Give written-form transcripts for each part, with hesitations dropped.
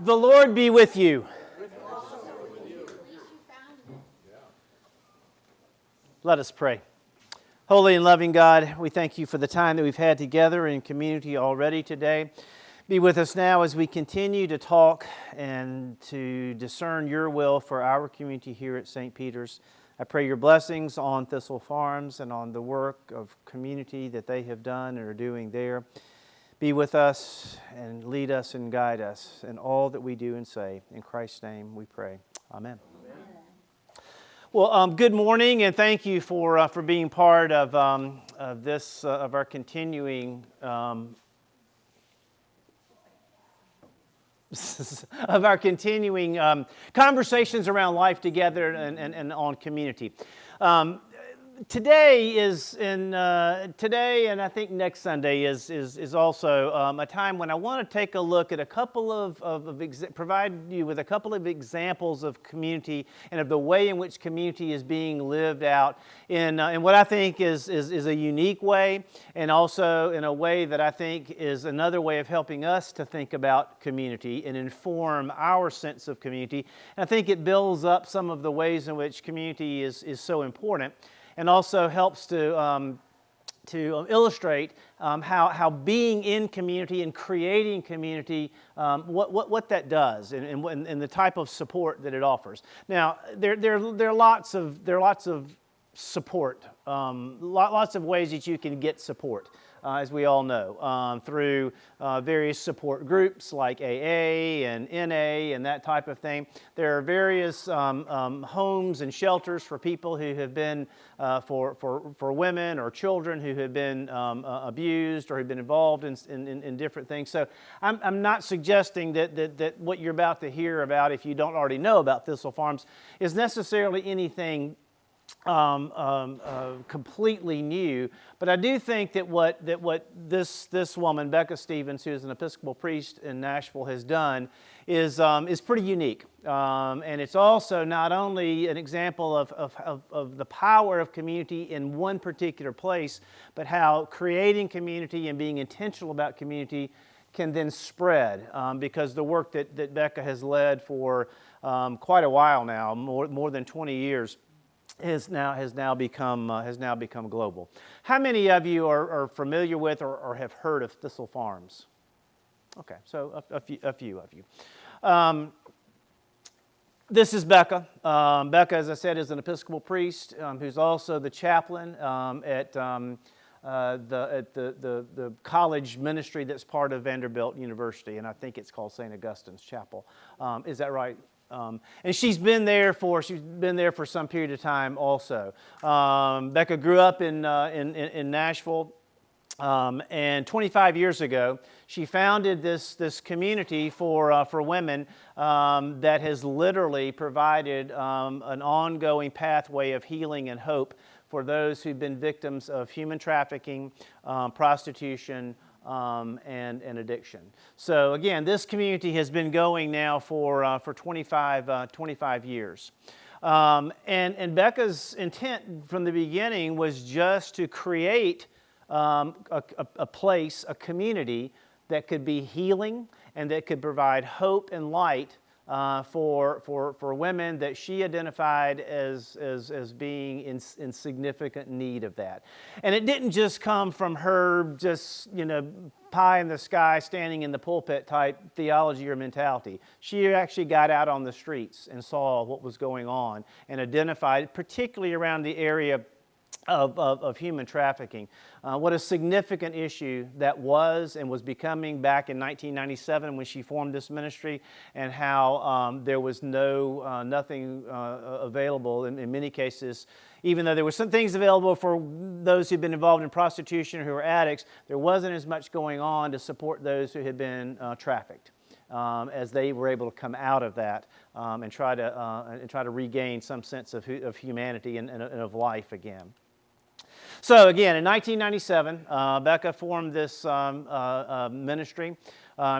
The Lord be with you. Let us pray. Holy and loving God, we thank you for the time that we've had together in community already today. Be with us now as we continue to talk and to discern your will for our community here at St. Peter's. I pray your blessings on Thistle Farms and on the work of community that they have done and are doing there. Be with us and lead us and guide us in all that we do and say. In Christ's name we pray. Amen. Well, good morning, and thank you for being part of our continuing conversations around life together and on community. Today and I think next Sunday is also a time when I want to take a look at a couple provide you with a couple of examples of community and of the way in which community is being lived out in what I think is a unique way, and also in a way that I think is another way of helping us to think about community and inform our sense of community. And I think it builds up some of the ways in which community is so important, and also helps to illustrate how being in community and creating community, what that does, and the type of support that it offers. Now, there are lots of support, lots of ways that you can get support. As we all know, through various support groups like AA and NA and that type of thing. There are various homes and shelters for people who have been, for women or children who have been abused or have been involved in different things. So I'm not suggesting that what you're about to hear about, if you don't already know about Thistle Farms, is necessarily anything completely new, but I do think that what this woman, Becca Stevens, who is an Episcopal priest in Nashville, has done is pretty unique, and it's also not only an example of the power of community in one particular place, but how creating community and being intentional about community can then spread, because the work that Becca has led for quite a while now, more than 20 years. Has now become global. How many of you are familiar with or have heard of Thistle Farms? Okay, so a few of you. This is Becca. Becca, as I said, is an Episcopal priest who's also the chaplain at the college ministry that's part of Vanderbilt University, and I think it's called St. Augustine's Chapel. Is that right? And she's been there for some period of time also. Becca grew up in Nashville, and 25 years ago, she founded this community for women that has literally provided an ongoing pathway of healing and hope for those who've been victims of human trafficking, prostitution, and addiction. So again, this community has been going now for 25 years. And Becca's intent from the beginning was just to create a place, a community that could be healing and that could provide hope and light for women that she identified as being in significant need of that. And it didn't just come from her pie in the sky, standing in the pulpit type theology or mentality. She actually got out on the streets and saw what was going on and identified, particularly around the area of human trafficking, what a significant issue that was and was becoming back in 1997 when she formed this ministry, and how there was nothing available in many cases. Even though there were some things available for those who'd been involved in prostitution or who were addicts, there wasn't as much going on to support those who had been trafficked. As they were able to come out of that and try to regain some sense of humanity and of life again. So again, in 1997, Becca formed this ministry.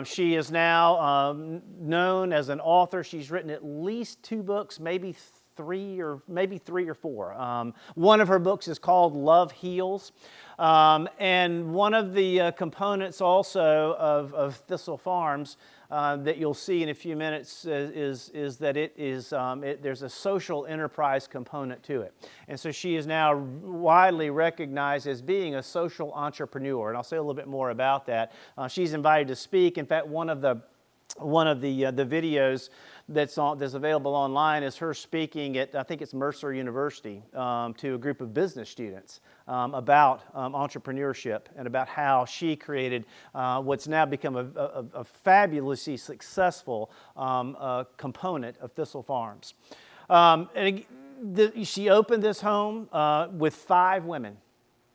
She is now known as an author. She's written at least 2 books, maybe three or four. One of her books is called Love Heals. And one of the components also of Thistle Farms that you'll see in a few minutes is that there's a social enterprise component to it. And so she is now widely recognized as being a social entrepreneur, and I'll say a little bit more about that. She's invited to speak. In fact, one of the videos that's available online is her speaking at, I think it's Mercer University, to a group of business students about entrepreneurship and about how she created what's now become a fabulously successful component of Thistle Farms. She opened this home with 5 women.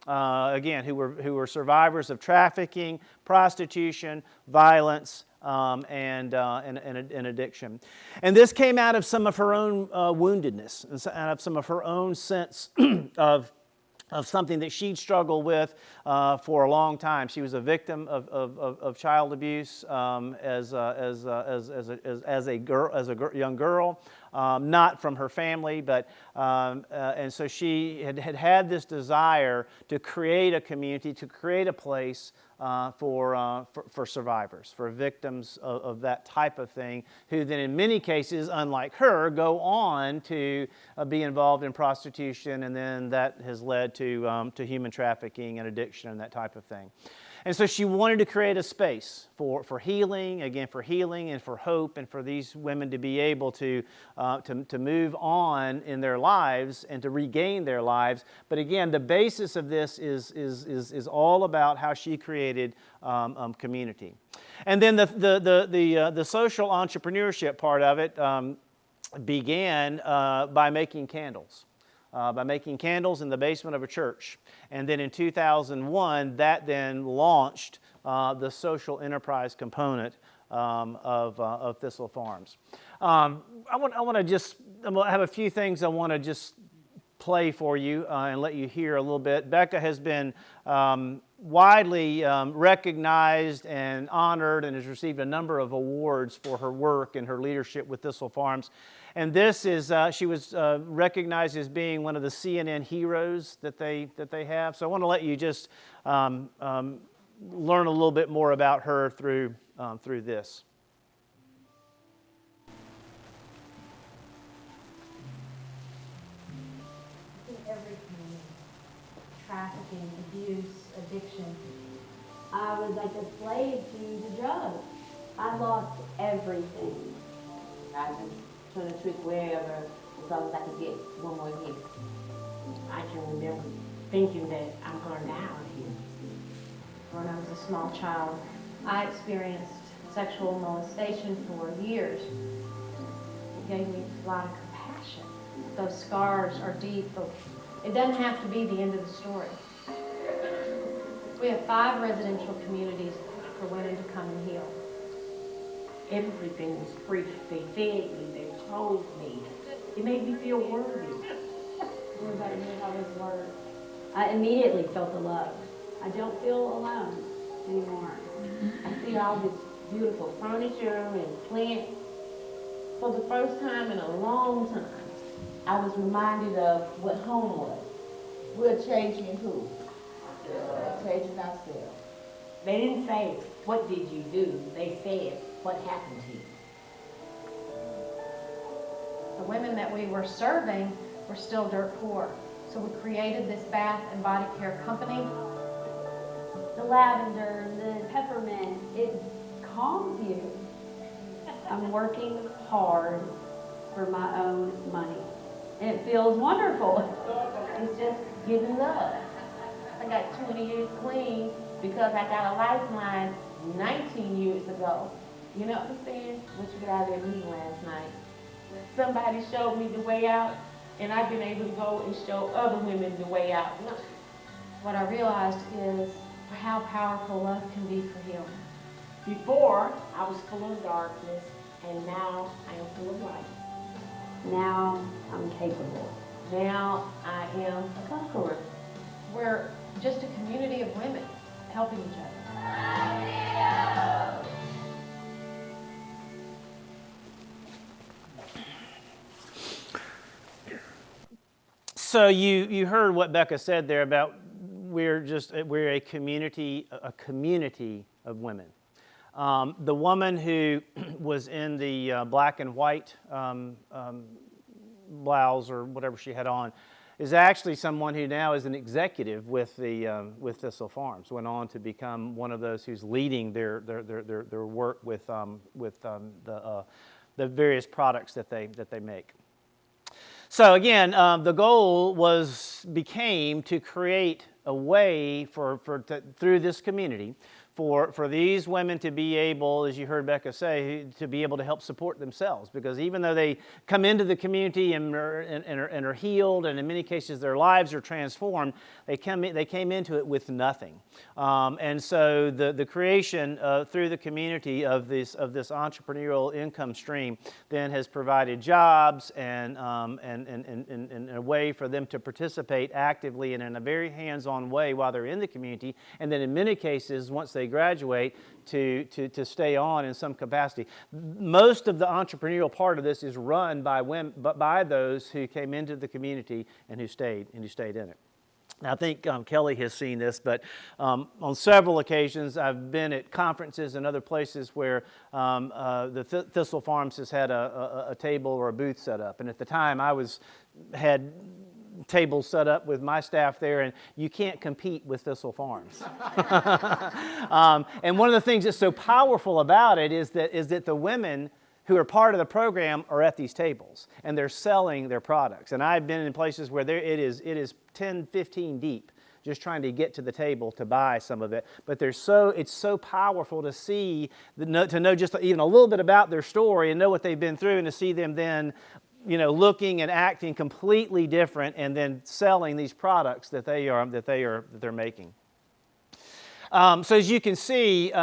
Again, who were survivors of trafficking, prostitution, violence, and addiction. And this came out of some of her own woundedness, and out of some of her own sense of something that she'd struggled with for a long time. She was a victim of child abuse as a young girl, not from her family, but and so she had this desire to create a community, to create a place for survivors, for victims of that type of thing, who then in many cases, unlike her, go on to be involved in prostitution, and then that has led to human trafficking and addiction and that type of thing. And so she wanted to create a space for healing, again, for healing and for hope, and for these women to be able to move on in their lives and to regain their lives. But again, the basis of this is all about how she created community. And then the social entrepreneurship part of it began by making candles. By making candles in the basement of a church. And then in 2001, that then launched the social enterprise component of Thistle Farms. I have a few things I want to just play for you and let you hear a little bit. Becca has been widely recognized and honored and has received a number of awards for her work and her leadership with Thistle Farms. And this is, she was recognized as being one of the CNN heroes that they have. So I want to let you just learn a little bit more about her through this. In every community, trafficking, abuse, addiction, I was like a slave to the drugs. I lost everything. I just turn the trick wherever, as long as I could get one more hit. I can remember thinking that I'm going to die out here. When I was a small child, I experienced sexual molestation for years. It gave me a lot of compassion. Those scars are deep, but it doesn't have to be the end of the story. We have 5 residential communities for women to come and heal. Everything was free. They fed me, they clothed me. It made me feel worthy. Everybody knew how this worked. I immediately felt the love. I don't feel alone anymore. I see all this beautiful furniture and plants. For the first time in a long time, I was reminded of what home was. We're changing who? We're changing ourselves. They didn't say, what did you do? They said, what happened to you? The women that we were serving were still dirt poor. So we created this bath and body care company. The lavender, the peppermint, it calms you. I'm working hard for my own money. And it feels wonderful. It's just giving love. I got 20 years clean because I got a lifeline 19 years ago. You know what I'm saying? What you got out of me last night. Somebody showed me the way out, and I've been able to go and show other women the way out. What I realized is how powerful love can be for healing. Before, I was full of darkness, and now I am full of light. Now I'm capable. Now I am a conqueror. We're just a community of women helping each other. So you heard what Becca said there about we're a community of women. The woman who was in the black and white blouse or whatever she had on is actually someone who now is an executive with Thistle Farms. Went on to become one of those who's leading their work with the various products that they make. So again, the goal became to create a way through this community for these women to be able, as you heard Becca say, to be able to help support themselves. Because even though they come into the community and are healed, and in many cases their lives are transformed, they came into it with nothing. And so the creation through the community of this entrepreneurial income stream then has provided jobs and a way for them to participate actively and in a very hands-on way while they're in the community, and then in many cases, once they graduate, to stay on in some capacity. Most of the entrepreneurial part of this is run by women, but by those who came into the community and who stayed in it. Now, I think Kelly has seen this, but on several occasions I've been at conferences and other places where the Thistle Farms has had a table or a booth set up. And at the time I had tables set up with my staff there, and you can't compete with Thistle Farms. And one of the things that's so powerful about it is that the women who are part of the program are at these tables, and they're selling their products. And I've been in places where it is 10, 15 deep, just trying to get to the table to buy some of it. But it's so powerful to see, to know just even a little bit about their story and know what they've been through, and to see them then looking and acting completely different, and then selling these products that they're making. So as you can see, the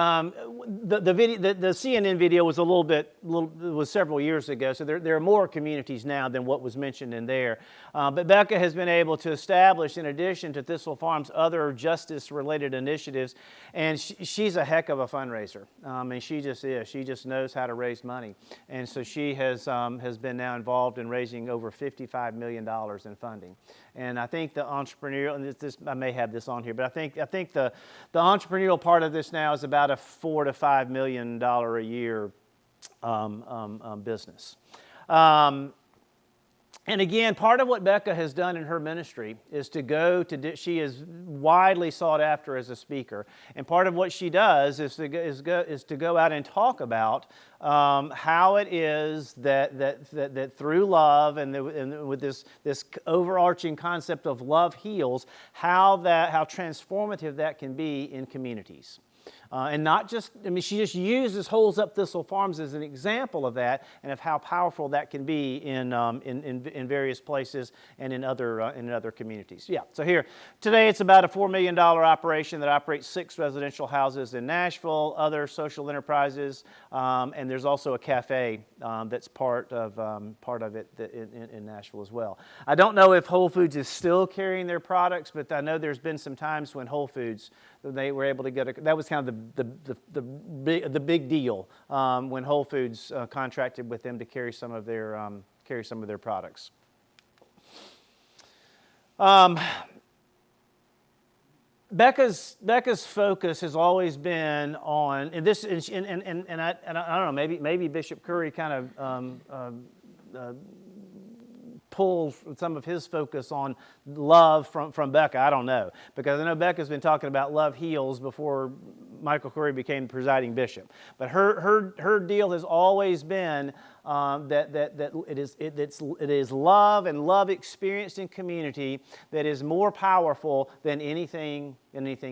CNN video was was several years ago. So there are more communities now than what was mentioned in there. But Becca has been able to establish, in addition to Thistle Farms, other justice-related initiatives, and she's a heck of a fundraiser. And she just is. She just knows how to raise money, and so she has been now involved in raising over $55 million in funding. And I think the entrepreneurial, and I may have this on here, but I think the entrepreneurial part of this now is about a $4 to $5 million a year business. And again, part of what Becca has done in her ministry is she is widely sought after as a speaker. And part of what she does is to go out and talk about how it is that through love and with this overarching concept of love heals, how transformative that can be in communities. And not just, she just holds up Thistle Farms as an example of that, and of how powerful that can be in various places and in other communities. Yeah, so here, today it's about a $4 million operation that operates 6 residential houses in Nashville, other social enterprises, and there's also a cafe that's part of it in Nashville as well. I don't know if Whole Foods is still carrying their products, but I know there's been some times when Whole Foods, they were able to that was kind of the big deal when Whole Foods contracted with them to carry some of their products. Becca's focus has always been on, and this, and I don't know, maybe Bishop Curry kind of pull some of his focus on love from Becca. I don't know, because I know Becca's been talking about love heals before Michael Curry became the presiding bishop. But her deal has always been that it is love and love experienced in community that is more powerful than anything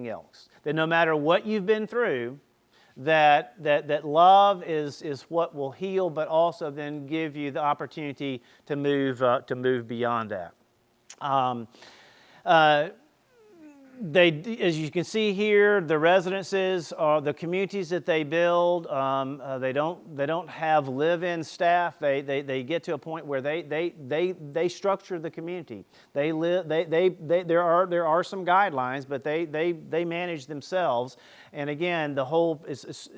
else. That no matter what you've been through, that love is what will heal, but also then give you the opportunity to move beyond that. As you can see here, the residences are the communities that they build. They don't have live-in staff. They get to a point where they structure the community. There are some guidelines, but they manage themselves. And again, the whole is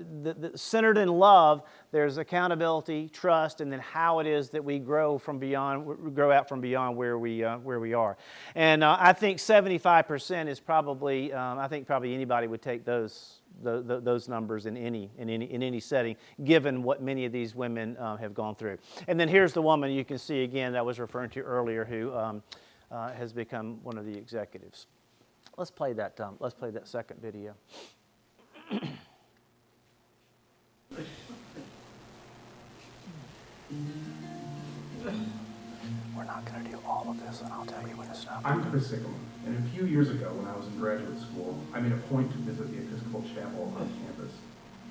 centered in love. There's accountability, trust, and then how it is that we grow out from beyond where we are. And I think 75% is probably. I think probably anybody would take those those numbers in any setting, given what many of these women have gone through. And then here's the woman you can see again that I was referring to earlier, who has become one of the executives. Let's play that second video. We're not going to do all of this, and I'll tell you when to stop. I'm Chris Sickman, and a few years ago when I was in graduate school, I made a point to visit the Episcopal Chapel on campus.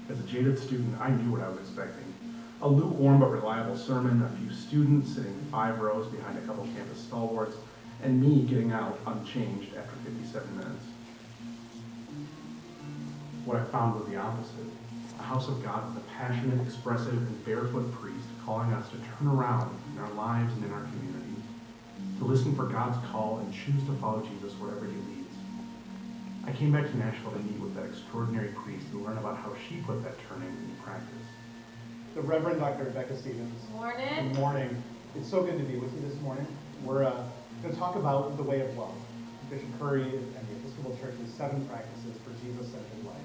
As a jaded student, I knew what I was expecting. A lukewarm but reliable sermon, a few students sitting 5 rows behind a couple campus stalwarts, and me getting out unchanged after 57 minutes. What I found was the opposite. A house of God with a passionate, expressive, and barefoot priest calling us to turn around in our lives and in our community, to listen for God's call and choose to follow Jesus wherever he leads. I came back to Nashville to meet with that extraordinary priest to learn about how she put that turning into practice. The Reverend Dr. Rebecca Stevens. Morning. Good morning. It's so good to be with you this morning. We're going to talk about the way of love. Bishop Curry and the Episcopal Church's 7 practices for Jesus-centered life.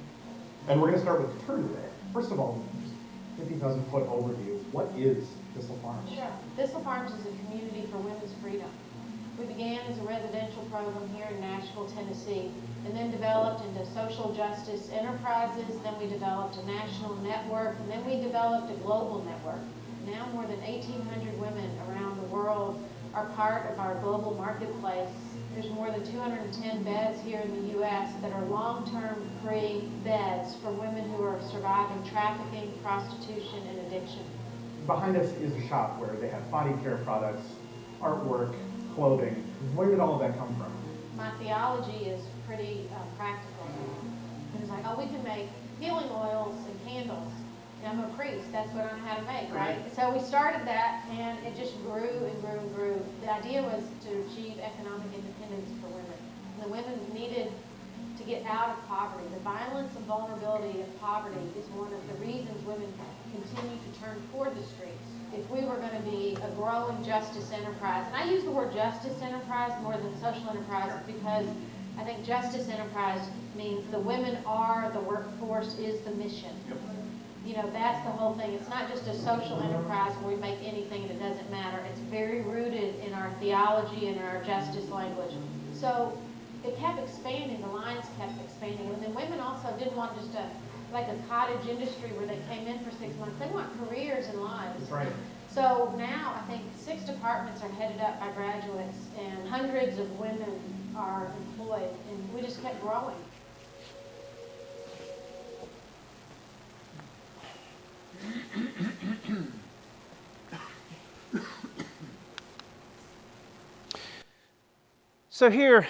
And we're going to start with turn today. First of all, 50,000-foot overview. What is Thistle Farms? Sure. Thistle Farms is a community for women's freedom. We began as a residential program here in Nashville, Tennessee, and then developed into social justice enterprises. Then we developed a national network, and then we developed a global network. Now more than 1,800 women around the world are part of our global marketplace. There's more than 210 beds here in the U.S. that are long-term free beds for women who are surviving trafficking, prostitution, and addiction. Behind us is a shop where they have body care products, artwork, clothing. Where did all of that come from? My theology is pretty practical. It was like, oh, we can make healing oils and candles. And I'm a priest, that's what I know how to make, right? So we started that, and it just grew and grew and grew. The idea was to achieve economic independence for women. The women needed to get out of poverty. The violence and vulnerability of poverty is one of the reasons women continue to turn toward the streets. If we were going to be a growing justice enterprise, and I use the word justice enterprise more than social enterprise because I think justice enterprise means the women are the workforce, is the mission. You know, that's the whole thing. It's not just a social enterprise where we make anything and it doesn't matter. It's very rooted in our theology and our justice language. So it kept expanding, the lines kept expanding. And then women also didn't want just like a cottage industry where they came in for 6 months. They want careers and lives. That's right. So now I think 6 departments are headed up by graduates and hundreds of women are employed, and we just kept growing. So here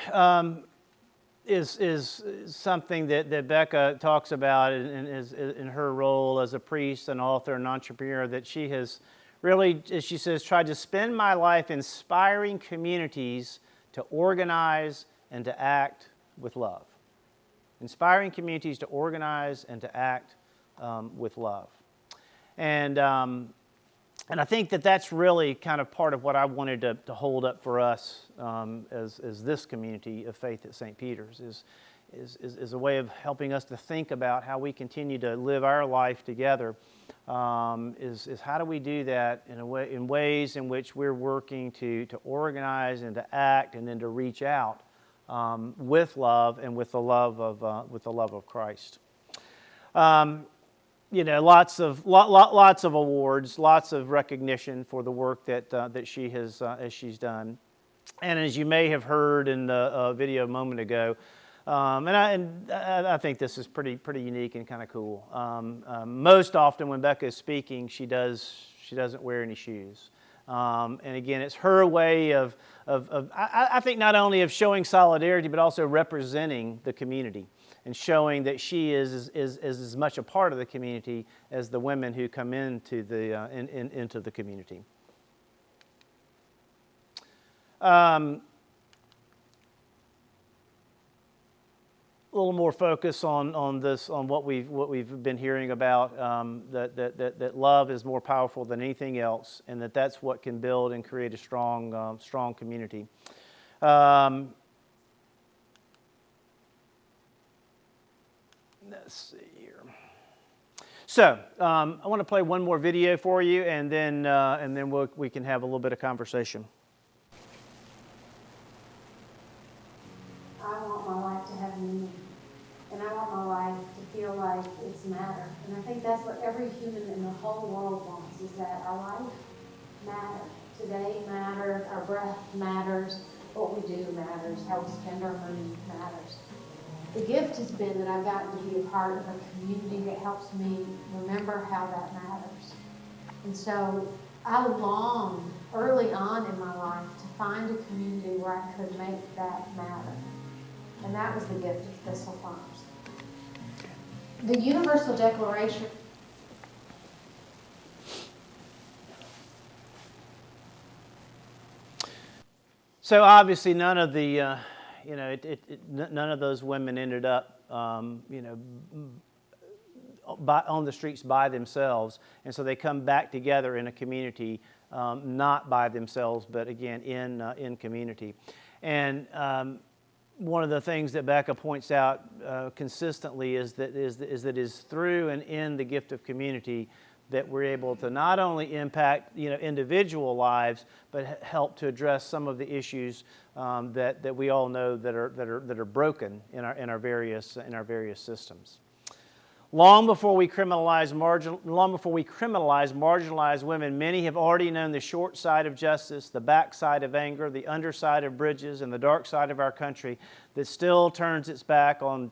is something that Becca talks about in her role as a priest, an author, an entrepreneur, that she has really, as she says, tried to spend my life inspiring communities to organize and to act with love. Inspiring communities to organize and to act with love. And I think that's really kind of part of what I wanted to hold up for us as this community of faith at St. Peter's is a way of helping us to think about how we continue to live our life together. Is how do we do that in ways in which we're working to organize and to act and then to reach out with love and with the love of Christ. You know, lots of awards, lots of recognition for the work that she has she's done, and as you may have heard in the video a moment ago, and I think this is pretty unique and kind of cool. Most often when Becca is speaking, she doesn't wear any shoes, and again, it's her way of I think not only of showing solidarity but also representing the community. And showing that she is as much a part of the community as the women who come into the community. A little more focus on what we've been hearing about, that love is more powerful than anything else, and that's what can build and create a strong community. Let's see here. So I want to play one more video for you, and then we can have a little bit of conversation. I want my life to have meaning, and I want my life to feel like it's matter. And I think that's what every human in the whole world wants, is that our life matters. Today matters, our breath matters, what we do matters, how we spend our money matters. The gift has been that I've gotten to be a part of a community that helps me remember how that matters. And so I longed early on in my life to find a community where I could make that matter. And that was the gift of Thistle Farms. The Universal Declaration. So obviously, none of the, none of those women ended up, on the streets by themselves, and so they come back together in a community, not by themselves, but again in community. And one of the things that Becca points out consistently is that it is through and in the gift of community that we're able to not only impact individual lives, but help to address some of the issues that we all know that are broken in our various systems. Long before we criminalize marginalized women, many have already known the short side of justice, the back side of anger, the underside of bridges, and the dark side of our country that still turns its back on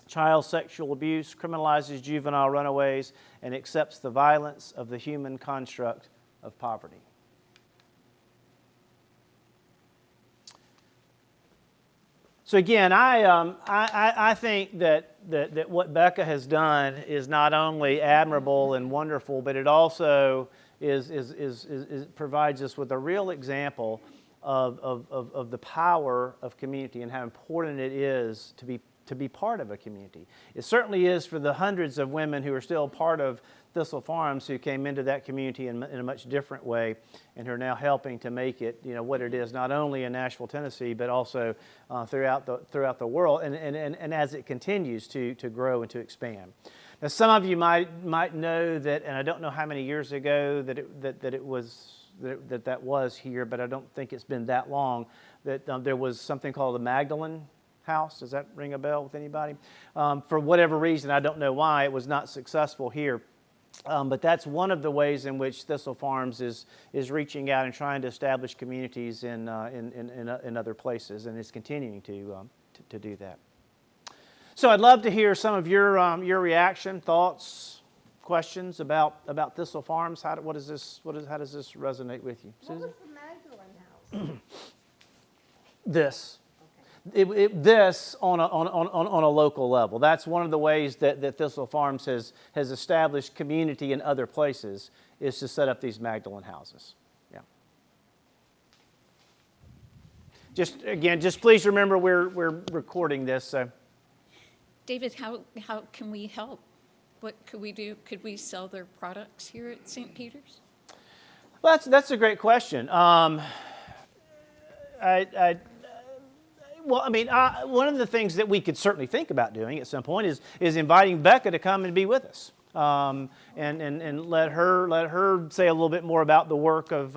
child sexual abuse, criminalizes juvenile runaways, and accepts the violence of the human construct of poverty. So again, I think that what Becca has done is not only admirable and wonderful, but it also provides us with a real example of the power of community and how important it is to be part of a community. It certainly is for the hundreds of women who are still part of Thistle Farms, who came into that community in a much different way and who are now helping to make it what it is, not only in Nashville, Tennessee, but also throughout the world, and as it continues to grow and to expand. Now, some of you might know that, and I don't know how many years ago that was here, but I don't think it's been that long, that there was something called the Magdalene House. Does that ring a bell with anybody? For whatever reason, I don't know why, it was not successful here. But that's one of the ways in which Thistle Farms is reaching out and trying to establish communities in other places, and is continuing to do that. So I'd love to hear some of your reaction, thoughts, questions about Thistle Farms. How does this resonate with you, Susan? What was the Magdalene House? This. This on a local level. That's one of the ways that Thistle Farms has established community in other places, is to set up these Magdalene houses. Yeah. Just please remember we're recording this. So. David, how can we help? What could we do? Could we sell their products here at St. Peter's? Well, that's a great question. Well, I mean, one of the things that we could certainly think about doing at some point is inviting Becca to come and be with us, and let her say a little bit more about the work of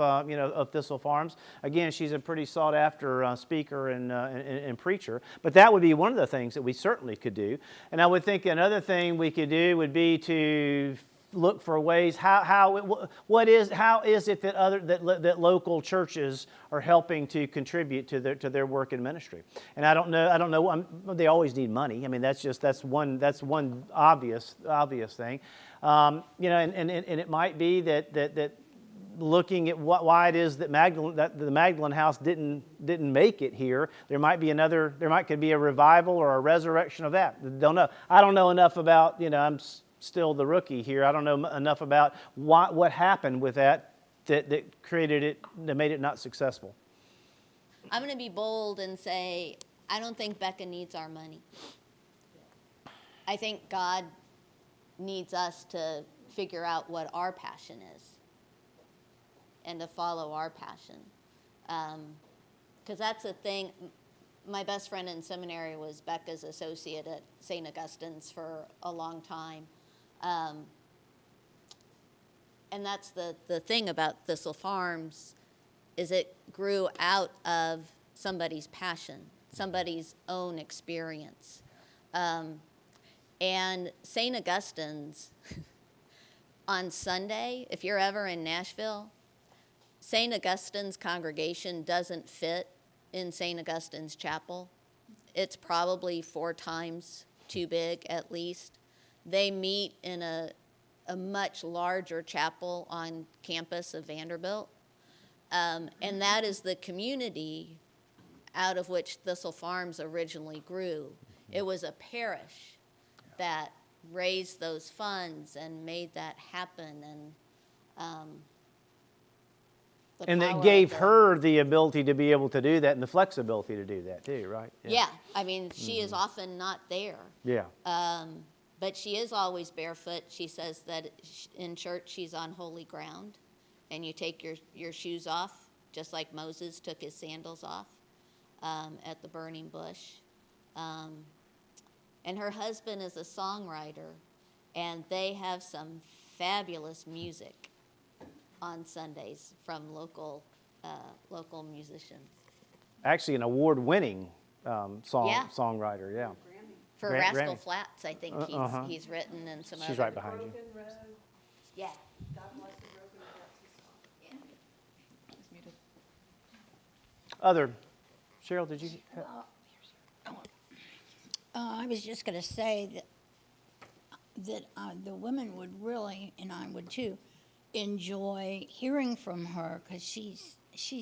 Thistle Farms. Again, she's a pretty sought after speaker and preacher, but that would be one of the things that we certainly could do. And I would think another thing we could do would be to look for ways how is it that local churches are helping to contribute to their work in ministry. And I don't know they always need money. I mean, that's one obvious thing. And it might be that looking at why it is that the Magdalene House didn't make it here, there could be a revival or a resurrection of that. Don't know. I don't know enough about, I'm still the rookie here. I don't know enough about what happened with that created it, that made it not successful. I'm going to be bold and say, I don't think Becca needs our money. I think God needs us to figure out what our passion is and to follow our passion. Because that's the thing. my best friend in seminary was Becca's associate at St. Augustine's for a long time. And that's the thing about Thistle Farms, is it grew out of somebody's passion, somebody's own experience. And St. Augustine's, on Sunday, if you're ever in Nashville, St. Augustine's congregation doesn't fit in St. Augustine's chapel. It's probably 4 times too big at least. They meet in a much larger chapel on campus of Vanderbilt. And that is the community out of which Thistle Farms originally grew. It was a parish that raised those funds and made that happen. And that gave her the ability to be able to do that and the flexibility to do that too, right? Yeah, I mean, she is often not there. Yeah. But she is always barefoot. She says that in church she's on holy ground, and you take your shoes off, just like Moses took his sandals off at the burning bush. And her husband is a songwriter, and they have some fabulous music on Sundays from local musicians. Actually, an award-winning songwriter, yeah. For Rascal Flatts, I think he's written, and some She's other. right behind you. Yeah. Other, Cheryl, did you? I was just going to say that the women would really, and I would too, enjoy hearing from her, because she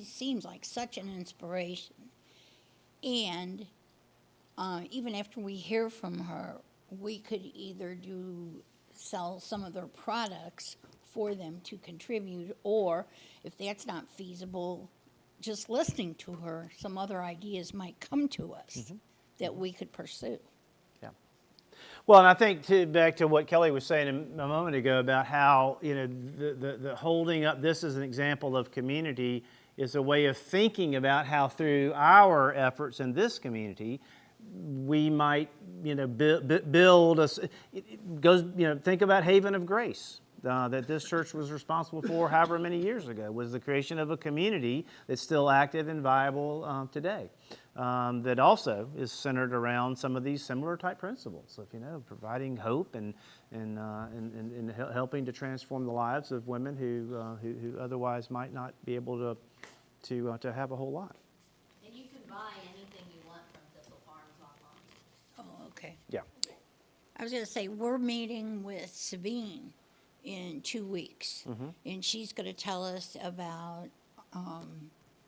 seems like such an inspiration. And even after we hear from her, we could either sell some of their products for them to contribute, or if that's not feasible, just listening to her, some other ideas might come to us that we could pursue. Yeah. Well, and I think back to what Kelly was saying a moment ago about how, the holding up this as an example of community is a way of thinking about how through our efforts in this community, we might, build think about Haven of Grace. That this church was responsible for however many years ago, was the creation of a community that's still active and viable today, that also is centered around some of these similar type principles of, providing hope and helping to transform the lives of women who otherwise might not be able to have a whole lot. And you can buy anything you want from Thistle Farms online. Oh, okay. Yeah. I was going to say, we're meeting with Sabine in 2 weeks, and she's going to tell us about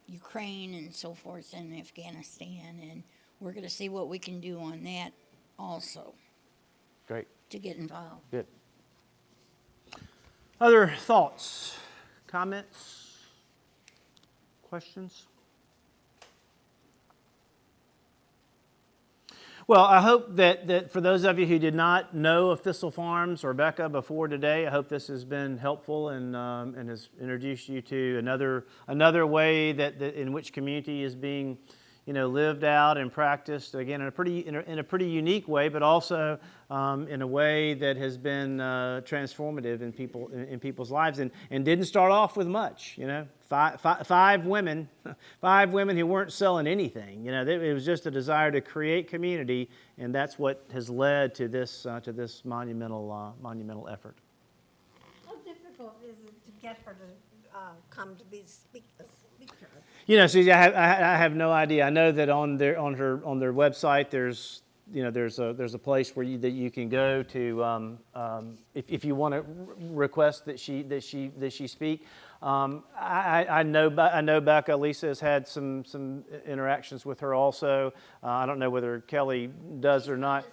Ukraine and so forth, and Afghanistan, and we're going to see what we can do on that also Great. to get involved. Good. Other thoughts, comments, questions? Well, I hope that for those of you who did not know of Thistle Farms or Becca before today, I hope this has been helpful and has introduced you to another way that in which community is being, lived out and practiced, again, in a pretty unique way, but also in a way that has been transformative in people's lives, and didn't start off with much. Five women who weren't selling anything. It was just a desire to create community, and that's what has led to this monumental effort. How difficult is it to get her to come to be speakers? Susie, I have no idea. I know that on their website there's a place where you can go to if you want to request that she speak. I know Becca. Lisa has had some interactions with her also. I don't know whether Kelly does or not.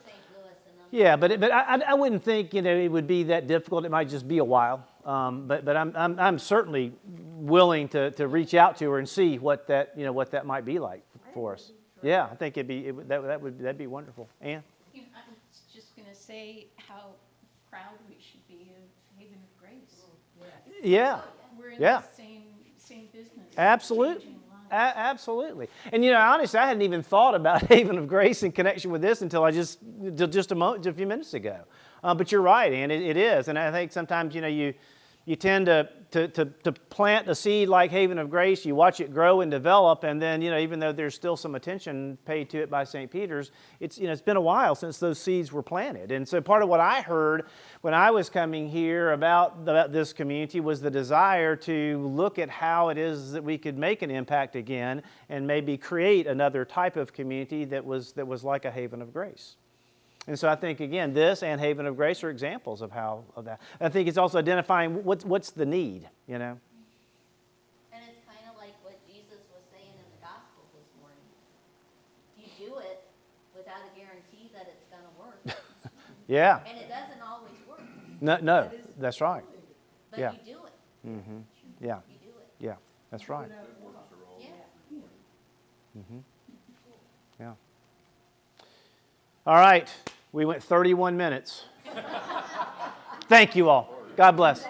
Yeah, but I wouldn't think it would be that difficult. It might just be a while. But I'm certainly willing to reach out to her and see what that might be like for us. Yeah, I think that'd be wonderful. Ann? I'm just going to say how proud we should be of Haven of Grace. Yeah. We're in Yeah. the same business. Absolutely. changing lives. Absolutely. And honestly, I hadn't even thought about Haven of Grace in connection with this until just a few minutes ago. But you're right, and it is. And I think sometimes you tend to plant a seed like Haven of Grace, you watch it grow and develop, and then even though there's still some attention paid to it by St. Peter's, it's been a while since those seeds were planted. And so part of what I heard when I was coming here about this community was the desire to look at how it is that we could make an impact again and maybe create another type of community that was like a Haven of Grace. And so I think, again, this and Haven of Grace are examples of that. I think it's also identifying what's the need, And it's kind of like what Jesus was saying in the gospel this morning. You do it without a guarantee that it's going to work. Yeah. And it doesn't always work. No, that's right. But Yeah. you do it. Mm-hmm. Yeah. You do it. Yeah, that's right. Yeah. Mm-hmm. Yeah. All right. We went 31 minutes. Thank you all. God bless.